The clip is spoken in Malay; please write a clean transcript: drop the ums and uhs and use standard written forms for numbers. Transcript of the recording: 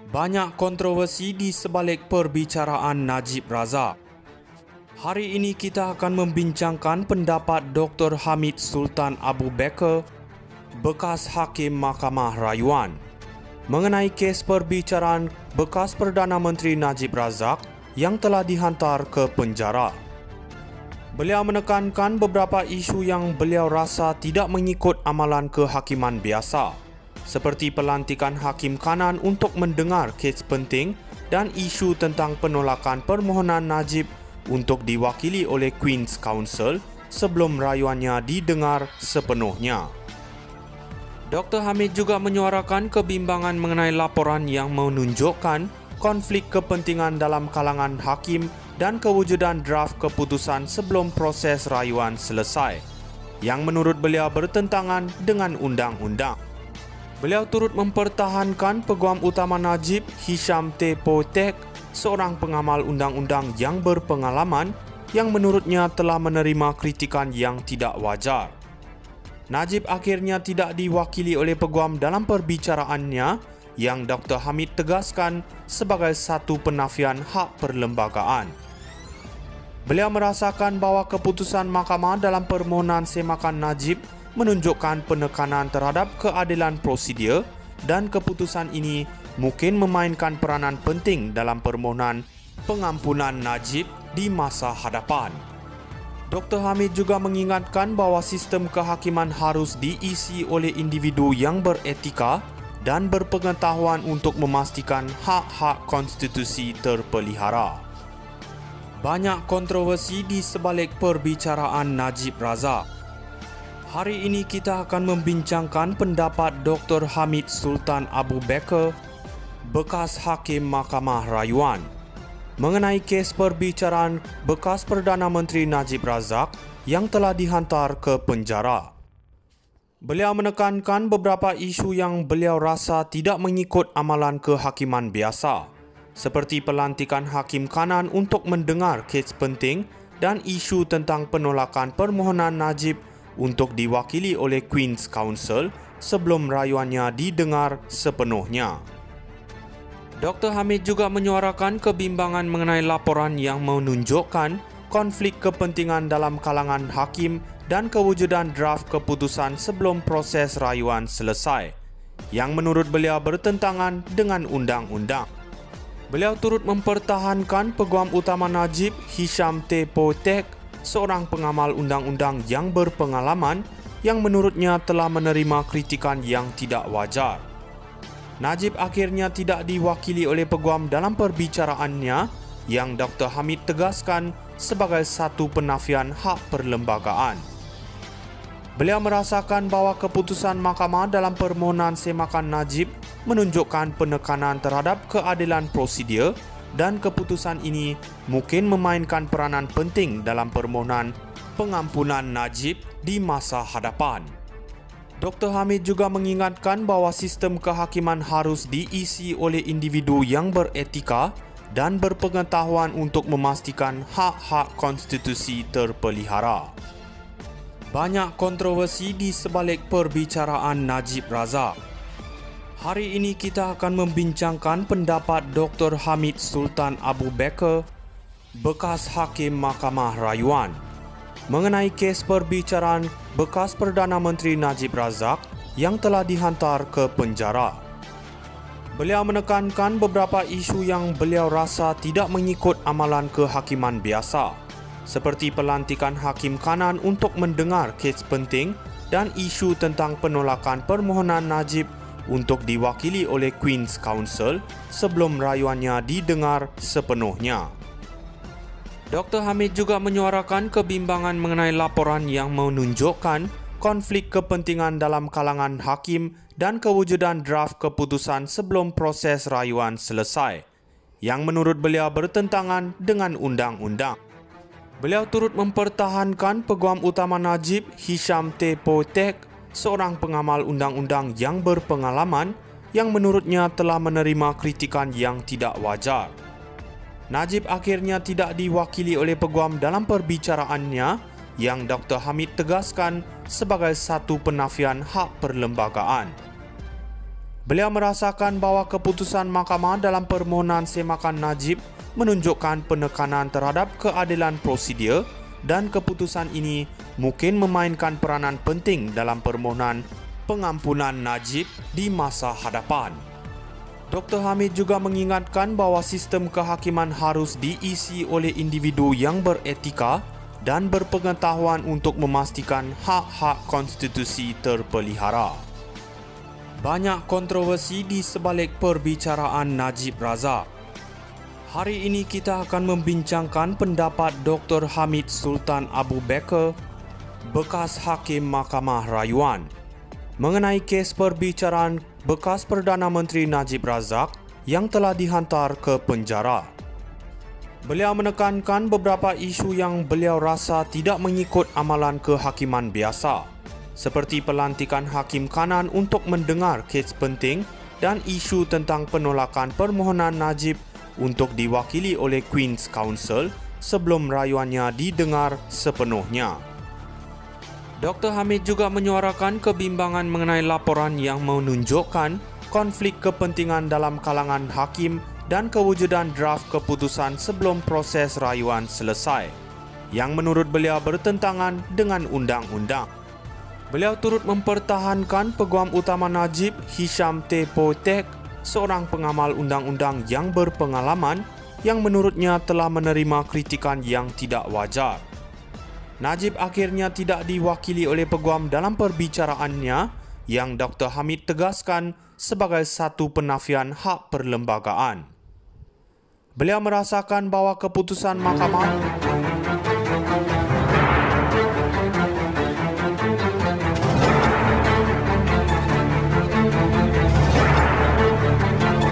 Banyak kontroversi di sebalik perbicaraan Najib Razak. Hari ini kita akan membincangkan pendapat Dr. Hamid Sultan Abu Bakar, bekas Hakim Mahkamah Rayuan, mengenai kes perbicaraan bekas Perdana Menteri Najib Razak yang telah dihantar ke penjara. Beliau menekankan beberapa isu yang beliau rasa tidak mengikut amalan kehakiman biasa, seperti pelantikan Hakim Kanan untuk mendengar kes penting dan isu tentang penolakan permohonan Najib untuk diwakili oleh Queen's Counsel sebelum rayuannya didengar sepenuhnya. Dr. Hamid juga menyuarakan kebimbangan mengenai laporan yang menunjukkan konflik kepentingan dalam kalangan hakim dan kewujudan draft keputusan sebelum proses rayuan selesai, yang menurut beliau bertentangan dengan undang-undang. Beliau turut mempertahankan Peguam Utama Najib, Hisham T. Potek, seorang pengamal undang-undang yang berpengalaman yang menurutnya telah menerima kritikan yang tidak wajar. Najib akhirnya tidak diwakili oleh peguam dalam perbicaraannya yang Dr. Hamid tegaskan sebagai satu penafian hak perlembagaan. Beliau merasakan bahawa keputusan mahkamah dalam permohonan semakan Najib menunjukkan penekanan terhadap keadilan prosedur dan keputusan ini mungkin memainkan peranan penting dalam permohonan pengampunan Najib di masa hadapan. Dr. Hamid juga mengingatkan bahawa sistem kehakiman harus diisi oleh individu yang beretika dan berpengetahuan untuk memastikan hak-hak konstitusi terpelihara. Banyak kontroversi di sebalik perbicaraan Najib Razak. Hari ini kita akan membincangkan pendapat Dr. Hamid Sultan Abu Bakar, bekas Hakim Mahkamah Rayuan, mengenai kes perbicaraan bekas Perdana Menteri Najib Razak yang telah dihantar ke penjara. Beliau menekankan beberapa isu yang beliau rasa tidak mengikut amalan kehakiman biasa, seperti pelantikan Hakim Kanan untuk mendengar kes penting dan isu tentang penolakan permohonan Najib untuk diwakili oleh Queen's Counsel sebelum rayuannya didengar sepenuhnya. Dr. Hamid juga menyuarakan kebimbangan mengenai laporan yang menunjukkan konflik kepentingan dalam kalangan hakim dan kewujudan draft keputusan sebelum proses rayuan selesai, yang menurut beliau bertentangan dengan undang-undang. Beliau turut mempertahankan Peguam Utama Najib, Hisham T. Potek, seorang pengamal undang-undang yang berpengalaman yang menurutnya telah menerima kritikan yang tidak wajar. Najib akhirnya tidak diwakili oleh peguam dalam perbicaraannya yang Dr. Hamid tegaskan sebagai satu penafian hak perlembagaan. Beliau merasakan bahawa keputusan mahkamah dalam permohonan semakan Najib menunjukkan penekanan terhadap keadilan prosedur dan keputusan ini mungkin memainkan peranan penting dalam permohonan pengampunan Najib di masa hadapan. Dr. Hamid juga mengingatkan bahawa sistem kehakiman harus diisi oleh individu yang beretika dan berpengetahuan untuk memastikan hak-hak konstitusi terpelihara. Banyak kontroversi di sebalik perbicaraan Najib Razak. Hari ini kita akan membincangkan pendapat Dr. Hamid Sultan Abu Bakar, bekas Hakim Mahkamah Rayuan, mengenai kes perbicaraan bekas Perdana Menteri Najib Razak yang telah dihantar ke penjara. Beliau menekankan beberapa isu yang beliau rasa tidak mengikut amalan kehakiman biasa, seperti pelantikan Hakim Kanan untuk mendengar kes penting dan isu tentang penolakan permohonan Najib untuk diwakili oleh Queen's Counsel sebelum rayuannya didengar sepenuhnya. Dr. Hamid juga menyuarakan kebimbangan mengenai laporan yang menunjukkan konflik kepentingan dalam kalangan hakim dan kewujudan draft keputusan sebelum proses rayuan selesai, yang menurut beliau bertentangan dengan undang-undang. Beliau turut mempertahankan Peguam Utama Najib, Hisham T. Potek, seorang pengamal undang-undang yang berpengalaman yang menurutnya telah menerima kritikan yang tidak wajar. Najib akhirnya tidak diwakili oleh peguam dalam perbicaraannya yang Dr. Hamid tegaskan sebagai satu penafian hak perlembagaan. Beliau merasakan bahawa keputusan mahkamah dalam permohonan semakan Najib menunjukkan penekanan terhadap keadilan prosedur dan keputusan ini mungkin memainkan peranan penting dalam permohonan pengampunan Najib di masa hadapan. Dr. Hamid juga mengingatkan bahawa sistem kehakiman harus diisi oleh individu yang beretika dan berpengetahuan untuk memastikan hak-hak konstitusi terpelihara. Banyak kontroversi di sebalik perbicaraan Najib Razak. Hari ini kita akan membincangkan pendapat Dr. Hamid Sultan Abu Bakar, bekas Hakim Mahkamah Rayuan, mengenai kes perbicaraan bekas Perdana Menteri Najib Razak yang telah dihantar ke penjara. Beliau menekankan beberapa isu yang beliau rasa tidak mengikut amalan kehakiman biasa, seperti pelantikan Hakim Kanan untuk mendengar kes penting dan isu tentang penolakan permohonan Najib untuk diwakili oleh Queen's Counsel sebelum rayuannya didengar sepenuhnya. Dr. Hamid juga menyuarakan kebimbangan mengenai laporan yang menunjukkan konflik kepentingan dalam kalangan hakim dan kewujudan draft keputusan sebelum proses rayuan selesai, yang menurut beliau bertentangan dengan undang-undang. Beliau turut mempertahankan Peguam Utama Najib, Hisham T. Potek, seorang pengamal undang-undang yang berpengalaman yang menurutnya telah menerima kritikan yang tidak wajar. Najib akhirnya tidak diwakili oleh peguam dalam perbicaraannya yang Dr. Hamid tegaskan sebagai satu penafian hak perlembagaan. Beliau merasakan bahawa keputusan mahkamah